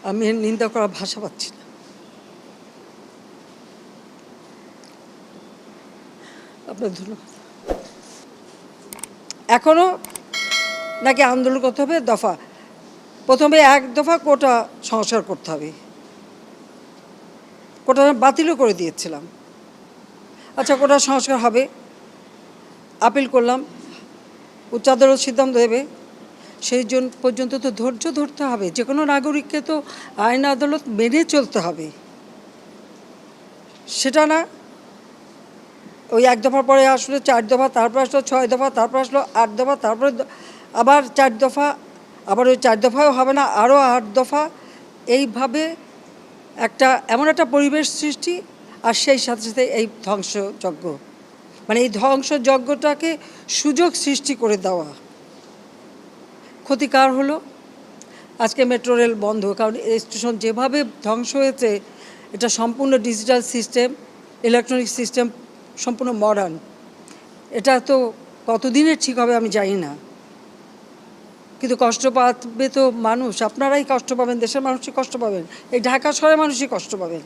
আমি এর নিন্দা করার ভাষা পাচ্ছি না। আপনার ধন্যবাদ। এখনও নাকি আন্দোলন করতে হবে দফা, প্রথমে এক দফা কোটা সংস্কার করতে হবে, কোটা বাতিলও করে দিয়েছিলাম। আচ্ছা, কোটা সংস্কার হবে, আপিল করলাম, উচ্চ আদালত সিদ্ধান্ত দেবে, সেই জন্য পর্যন্ত তো ধৈর্য ধরতে হবে। যে কোনো নাগরিককে তো আইন আদালত মেনে চলতে হবে, সেটা না ওই এক দফার পরে আসলো 4 দফা, তারপর আসলো 6 দফা, তারপর আসলো 8 দফা, তারপরে আবার 4 দফা, আবার ওই 4 দফাও হবে না, আরও 8 দফা। এইভাবে এমন একটা পরিবেশ সৃষ্টি, আর সেই সাথে সাথে এই ধ্বংসযজ্ঞ, মানে এই ধ্বংসযজ্ঞটাকে সুযোগ সৃষ্টি করে দেওয়া। ক্ষতিকার হলো আজকে মেট্রো রেল বন্ধ, কারণ এই স্টেশন যেভাবে ধ্বংস হয়েছে, এটা সম্পূর্ণ ডিজিটাল সিস্টেম, ইলেকট্রনিক সিস্টেম, সম্পূর্ণ মডার্ন। এটা তো কতদিনের ঠিক হবে আমি জানি না, কিন্তু কষ্ট পাবে তো মানুষ, আপনারাই কষ্ট পাবেন, দেশের মানুষই কষ্ট পাবেন, এই ঢাকা শহরের মানুষই কষ্ট পাবেন।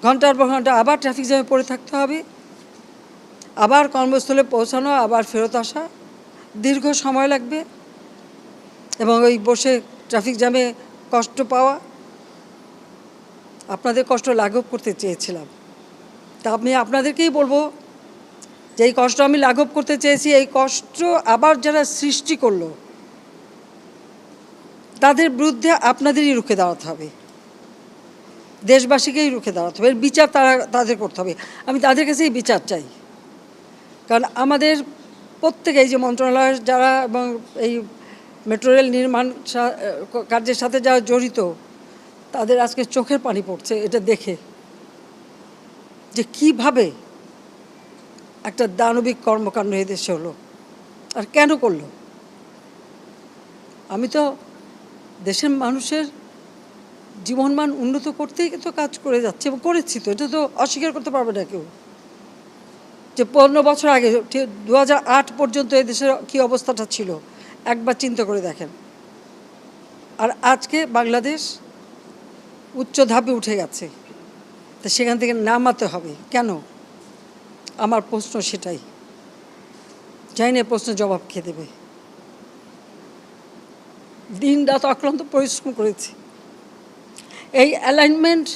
ঘন্টার পর ঘন্টা আবার ট্রাফিক জ্যামে পড়ে থাকতে হবে, আবার কর্মস্থলে পৌঁছানো, আবার ফেরত আসা, দীর্ঘ সময় লাগবে, এবং ওই বসে ট্রাফিক জ্যামে কষ্ট পাওয়া। আপনাদের কষ্ট লাঘব করতে চেয়েছিলাম, তা আমি আপনাদেরকেই বলবো যে এই কষ্ট আমি লাঘব করতে চেয়েছি, এই কষ্ট আবার যারা সৃষ্টি করলো তাদের বিরুদ্ধে আপনাদেরই রুখে দাঁড়াতে হবে, দেশবাসীকেই রুখে দাঁড়াতে হবে, এর বিচার তাদের করতে হবে। আমি তাদের কাছেই বিচার চাই, কারণ আমাদের প্রত্যেকে এই যে মন্ত্রণালয়ের যারা এবং এই মেট্রো রেল নির্মাণ কার্যের সাথে যারা জড়িত, তাদের আজকে চোখের পানি পড়ছে এটা দেখে, যে কিভাবে একটা দানবিক কর্মকাণ্ড এদেশে হলো, আর কেন করলো। আমি তো দেশের মানুষের জীবনমান উন্নত করতেই তো কাজ করে যাচ্ছি, এবং করেছি তো, এটা তো অস্বীকার করতে পারবে না কেউ। যে 15 বছর আগে 2008 পর্যন্ত এই দেশের কী অবস্থাটা ছিল একবার চিন্তা করে দেখেন, আর আজকে বাংলাদেশ উচ্চ ধাপে উঠে গেছে, তো সেখান থেকে নামাতে হবে কেন? আমার প্রশ্ন সেটাই, জানি না প্রশ্ন জবাব খেয়ে দেবে। দিন রাত অক্লান্ত পরিশ্রম করেছি, এই অ্যালাইনমেন্ট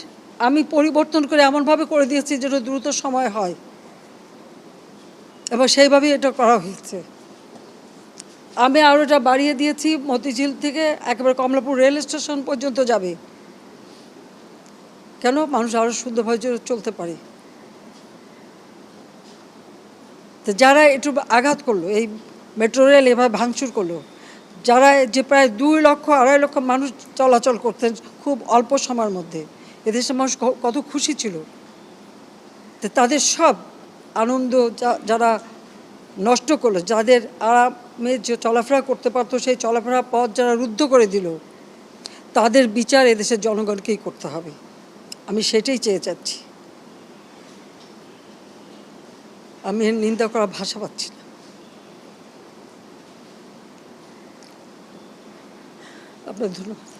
আমি পরিবর্তন করে এমনভাবে করে দিয়েছি যেটা দ্রুত সময় হয়, এবং সেইভাবেই এটা করা হয়েছে। আমি আরও এটা বাড়িয়ে দিয়েছি, মতিঝিল থেকে একেবারে কমলাপুর রেল স্টেশন পর্যন্ত যাবে, কেন? মানুষ আরও সুন্দরভাবে চলতে পারে। তো যারা একটু আঘাত করলো, এই মেট্রো রেল এভাবে ভাঙচুর করলো, যারা যে প্রায় 2 লক্ষ 2.5 লক্ষ মানুষ চলাচল করতেন খুব অল্প সময়ের মধ্যে, এদেশের মানুষ কত খুশি ছিল, তো তাদের সব আনন্দ যারা নষ্ট করলো, যাদের আরামে যে চলাফেরা করতে পারতো সেই চলাফেরা পথ যারা রুদ্ধ করে দিল, তাদের বিচার এদেশের জনগণকেই করতে হবে। আমি সেটাই চেয়ে যাচ্ছি। আমি এর নিন্দা করার ভাষা পাচ্ছি না। আপনার ধন্যবাদ।